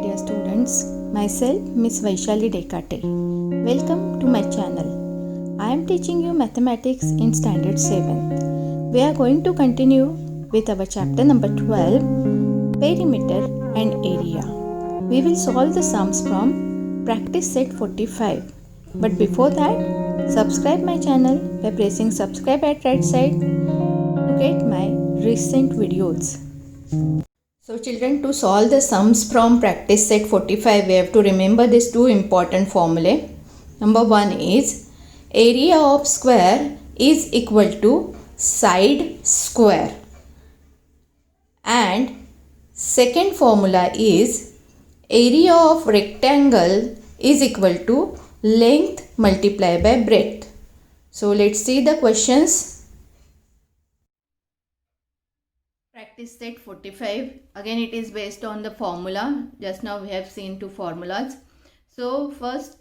dear students, myself Miss Vaishali Dekate. Welcome to my channel. I am teaching you mathematics in standard 7th. We are going to continue with our chapter number 12, perimeter and area. We will solve the sums from practice set 45. But before that, subscribe my channel by pressing subscribe at right side to get my recent videos. So children, to solve the sums from practice set 45, we have to remember these two important formulae. Number one is area of square is equal to side square. And second formula is area of rectangle is equal to length multiplied by breadth. So let's see the questions. Practice set 45. Again it is based on the formula. Just now we have seen two formulas. So first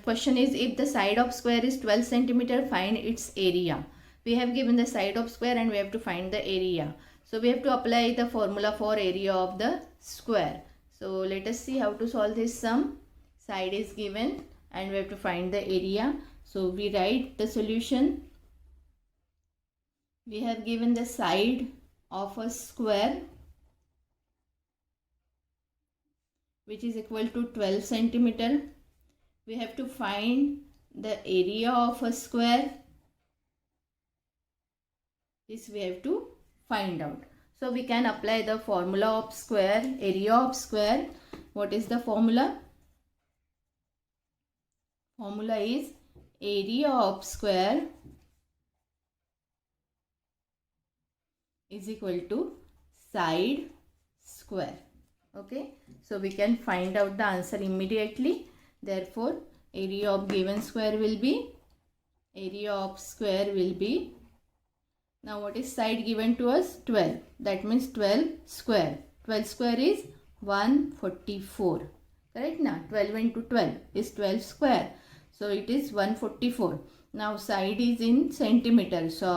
question is, if the side of square is 12 centimeter, find its area. We have given the side of square and we have to find the area. So we have to apply the formula for area of the square. So let us see how to solve this sum. Side is given and we have to find the area. So we write the solution. We have given the side of a square which is equal to 12 centimeter. We have to find the area of a square. This we have to find out. So we can apply the formula of square, area of square. What is the formula? Formula is area of square is equal to side square. Okay, so we can find out the answer immediately. Therefore, area of given square will be, now what is side given to us? 12. That means 12 square. 12 square is 144. Correct now? 12 into 12 is 12 square. So it is 144. Now side is in centimeter. So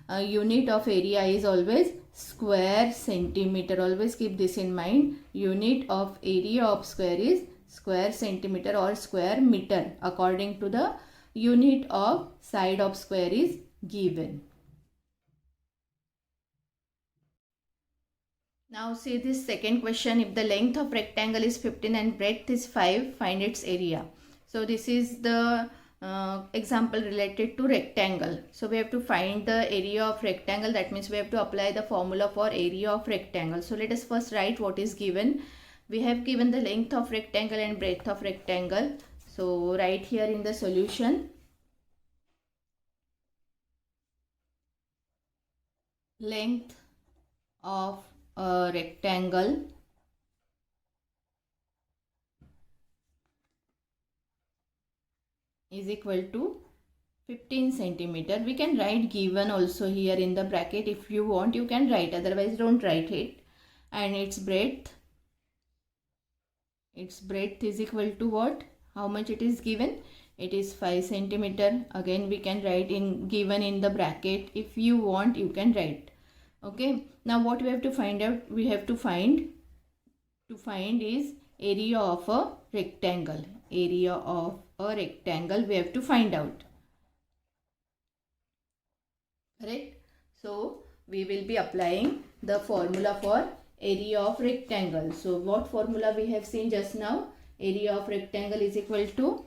our unit of area is always square centimeter. Always keep this in mind. Unit of area of square is square centimeter or square meter. According to the unit of side of square is given. Now see this second question. If the length of rectangle is 15 and breadth is 5, find its area. So this is the example related to rectangle. So we have to find the area of rectangle. That means we have to apply the formula for area of rectangle. So let us first write what is given. We have given the length of rectangle and breadth of rectangle. So write here in the solution. Length of a rectangle is equal to 15 centimeter. We can write given also here in the bracket. If you want, you can write, otherwise don't write it. And its breadth is equal to what? How much it is given? It is 5 centimeter. Again we can write in given in the bracket. If you want, you can write. Okay, now what we have to find out? We have to find is area of a rectangle. Area of a rectangle we have to find out. Correct? So we will be applying the formula for area of rectangle. So what formula we have seen just now? Area of rectangle is equal to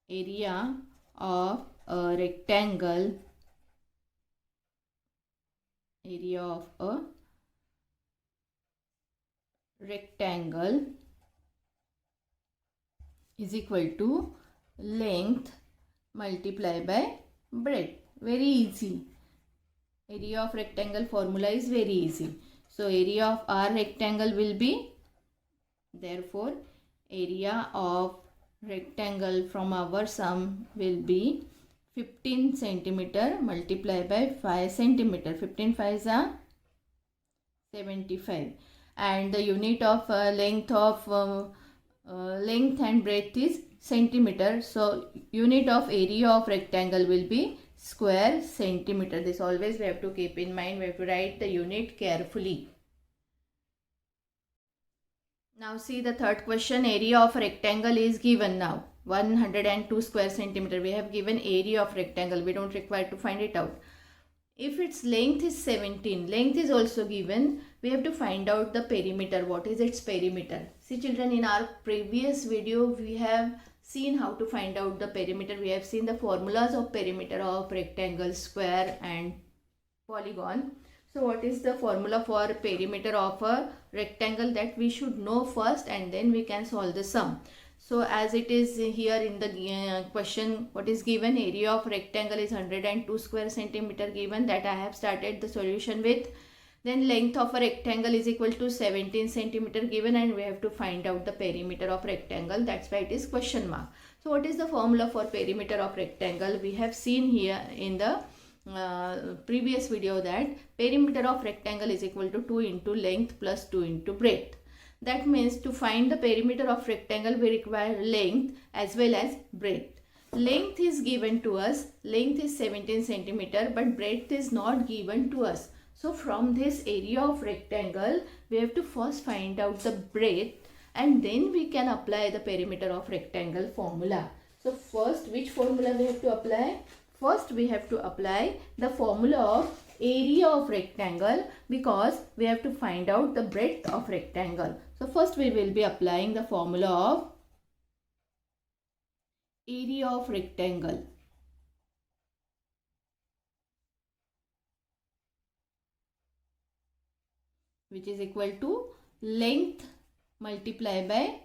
area of a rectangle. Area of a rectangle is equal to length multiplied by breadth. Very easy. Area of rectangle formula is very easy. So area of our rectangle will be, therefore area of rectangle from our sum will be 15 centimeter multiplied by 5 centimeter. 15 5s are 75. And the unit of length and breadth is centimeter. So unit of area of rectangle will be square centimeter. This always we have to keep in mind. We have to write the unit carefully. Now see the third question. Area of rectangle is given now. 102 square centimeter. We have given area of rectangle. We don't require to find it out. If its length is 17, length is also given. We have to find out the perimeter. What is its perimeter? See children, in our previous video we have seen how to find out the perimeter. We have seen the formulas of perimeter of rectangle, square and polygon. So what is the formula for perimeter of a rectangle? That we should know first, and then we can solve the sum. So as it is here in the question, what is given? Area of rectangle is 102 square centimeter given, that I have started the solution with. Then length of a rectangle is equal to 17 centimeter given, and we have to find out the perimeter of rectangle. That's why it is question mark. So what is the formula for perimeter of rectangle? We have seen here in the previous video that perimeter of rectangle is equal to 2 into length plus 2 into breadth. That means to find the perimeter of rectangle we require length as well as breadth. Length is given to us, length is 17 centimeter, but breadth is not given to us. So from this area of rectangle we have to first find out the breadth, and then we can apply the perimeter of rectangle formula. So first, which formula we have to apply? First we have to apply the formula of area of rectangle, because we have to find out the breadth of rectangle. So first we will be applying the formula of area of rectangle, which is equal to length multiplied by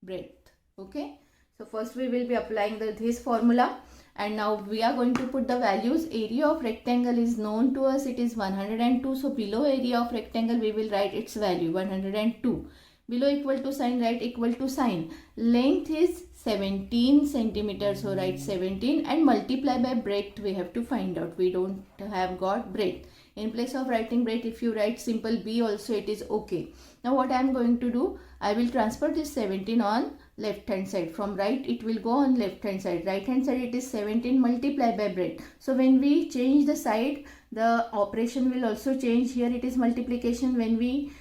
breadth. Okay. So first we will be applying this formula, and now we are going to put the values. Area of rectangle is known to us, it is 102. So below area of rectangle we will write its value 102. Below equal to sign, write equal to sign. Length is 17 centimeters, so write 17, and multiply by breadth we have to find out. We don't have got breadth. In place of writing breadth, if you write simple b also, it is okay. Now what I am going to do, I will transfer this 17 on left hand side. From right it will go on left hand side. Right hand side it is 17 multiplied by breadth. So when we change the side, the operation will also change. Here it is multiplication. When we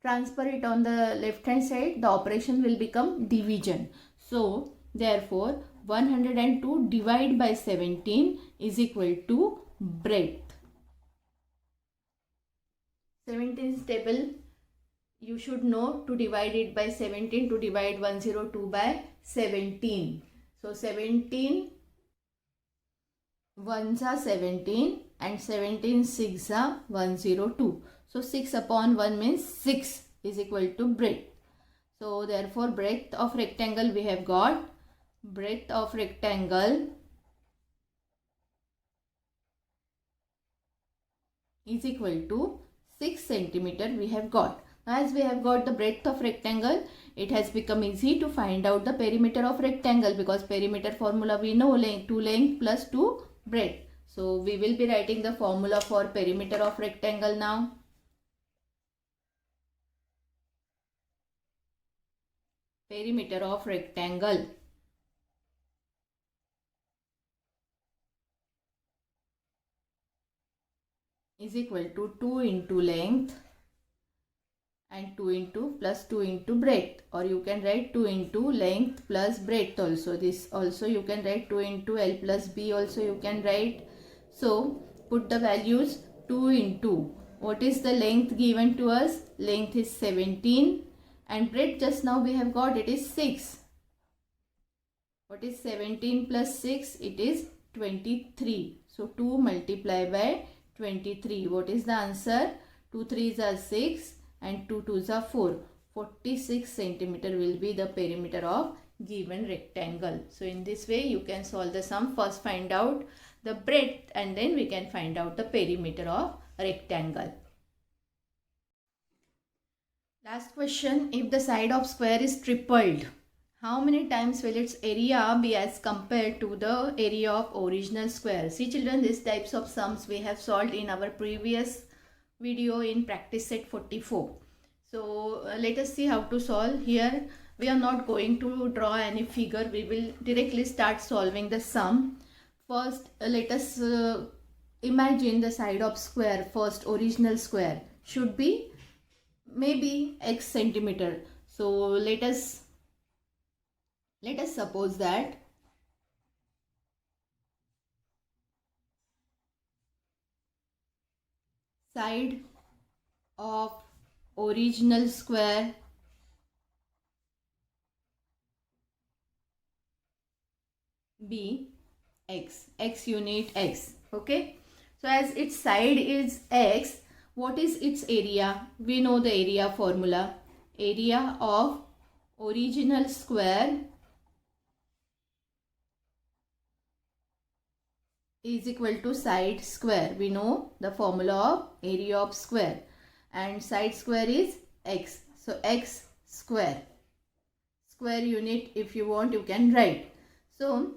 transfer it on the left hand side, the operation will become division. So therefore 102 divided by 17 is equal to breadth. 17 is table. You should know to divide it by 17, to divide 102 by 17. So 17 ones are 17 and 17 6 are 102. So 6 upon 1 means 6 is equal to breadth. So therefore breadth of rectangle we have got. Breadth of rectangle is equal to 6 centimeter we have got. As we have got the breadth of rectangle, it has become easy to find out the perimeter of rectangle, because perimeter formula we know, length 2 length plus 2 breadth. So we will be writing the formula for perimeter of rectangle now. Perimeter of rectangle is equal to 2 into length and 2 into plus 2 into breadth, or you can write 2 into length plus breadth also. This also you can write 2 into L plus B also you can write. So put the values. 2 into, what is the length given to us? Length is 17 and breadth just now we have got, it is 6. What is 17 plus 6? It is 23. So 2 multiplied by 23. What is the answer? 2 3s are 6 and 2 2s are 4. 46 centimeter will be the perimeter of given rectangle. So in this way you can solve the sum. First find out the breadth and then we can find out the perimeter of rectangle. Last question. If the side of square is tripled, how many times will its area be as compared to the area of original square? See children, these types of sums we have solved in our previous video in practice set 44. So let us see how to solve. Here we are not going to draw any figure. We will directly start solving the sum. First let us imagine the side of square. First original square should be maybe x centimeter. So let us suppose that side of original square be x unit x. Okay, so as its side is x, what is its area? We know the area formula. Area of original square is equal to side square. We know the formula of area of square, and side square is x. So x square unit, if you want you can write. So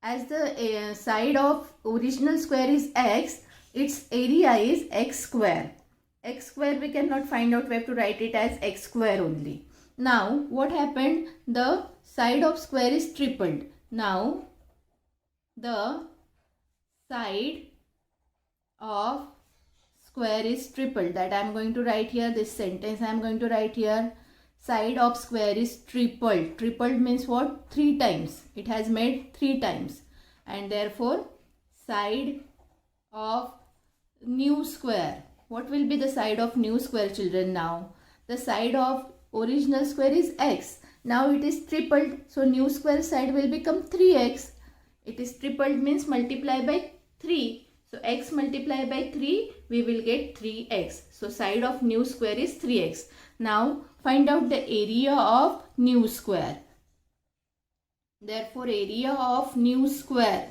as the side of original square is x, its area is x square. X square we cannot find out, we have to write it as x square only. Now what happened? The side of square is tripled. Now the side of square is tripled. That I am going to write here. This sentence I am going to write here. Side of square is tripled. Tripled means what? 3 times. It has made 3 times. And therefore, side of new square. What will be the side of new square, children, now? The side of original square is x. Now it is tripled. So, new square side will become 3x. It is tripled means multiply by 3. So, x multiply by 3, we will get 3x. So, side of new square is 3x. Now, find out the area of new square. Therefore, area of new square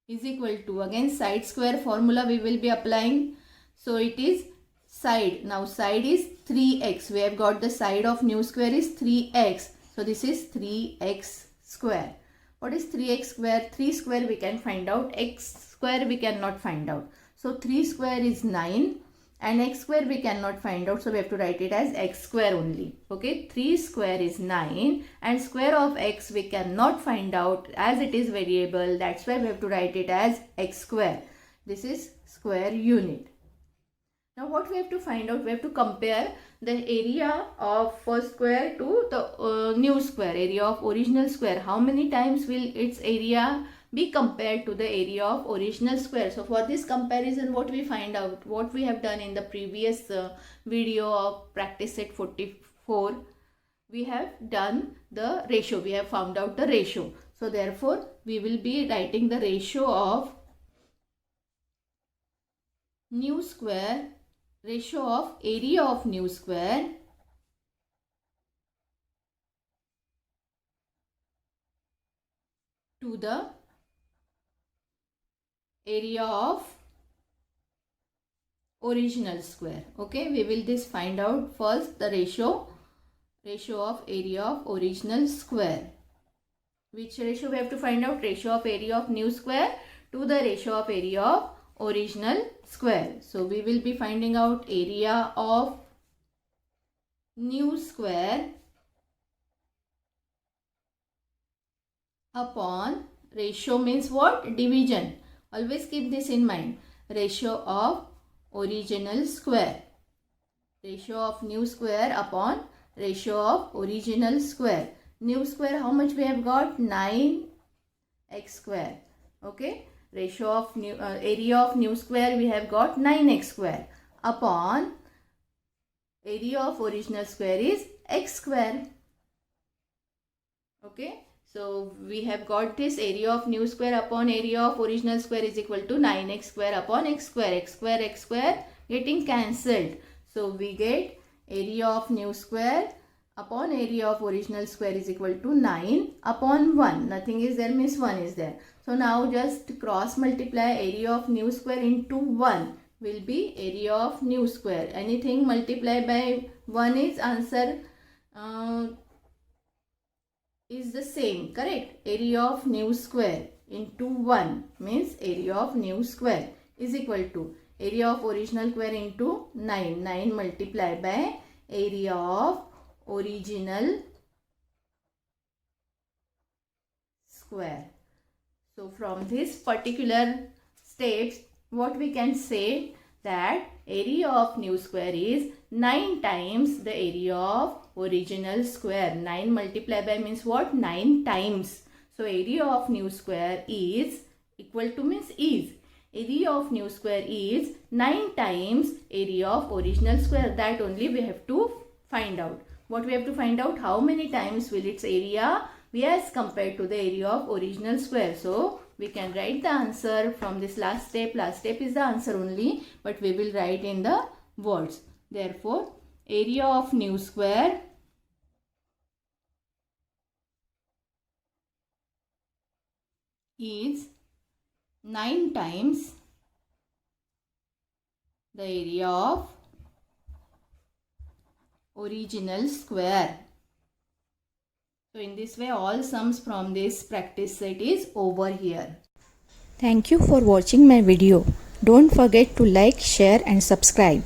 is equal to, again side square formula we will be applying. So, it is side. Now, side is 3x. We have got the side of new square is 3x. So, this is 3x square. What is 3x square? 3 square we can find out. X square we cannot find out. So, 3 square is 9. And x square we cannot find out, so we have to write it as x square only. Okay, 3 square is 9 and square of x we cannot find out as it is variable. That's why we have to write it as x square. This is square unit. Now what we have to find out? We have to compare the area of first square to the new square, area of original square. How many times will its area be compared to the area of original square? So for this comparison, what we find out, what we have done in the previous video of practice set 44, we have done the ratio. We have found out the ratio. So therefore, we will be writing the ratio of new square, ratio of area of new square to the area of original square. Okay, we will this find out first the ratio of area of original square. Which ratio we have to find out? Ratio of area of new square to the ratio of area of original square. So we will be finding out area of new square upon ratio means what? Division. Always keep this in mind. Ratio of original square. Ratio of new square upon ratio of original square. New square, how much we have got? 9x square. Okay. Ratio of new area of new square we have got 9x square upon area of original square is x square. Okay. So we have got this area of new square upon area of original square is equal to 9x square upon x square. X square getting cancelled. So we get area of new square upon area of original square is equal to 9 upon 1. Nothing is there means 1 is there. So now just cross multiply area of new square into 1 will be area of new square. Anything multiplied by 1 is answer is the same, correct? Area of new square into 1 means area of new square is equal to area of original square into 9. 9 multiplied by area of original square. So from this particular steps, what we can say, that area of new square is 9 times the area of original square. 9 multiplied by means what? 9 times. So area of new square is equal to means is. Area of new square is 9 times area of original square. That only we have to find out. What we have to find out? How many times will its area be as compared to the area of original square. So we can write the answer from this last step. Last step is the answer only, but we will write in the words. Therefore, area of new square is 9 times the area of original square. So in this way, all sums from this practice set is over here. Thank you for watching my video. Don't forget to like, share and subscribe.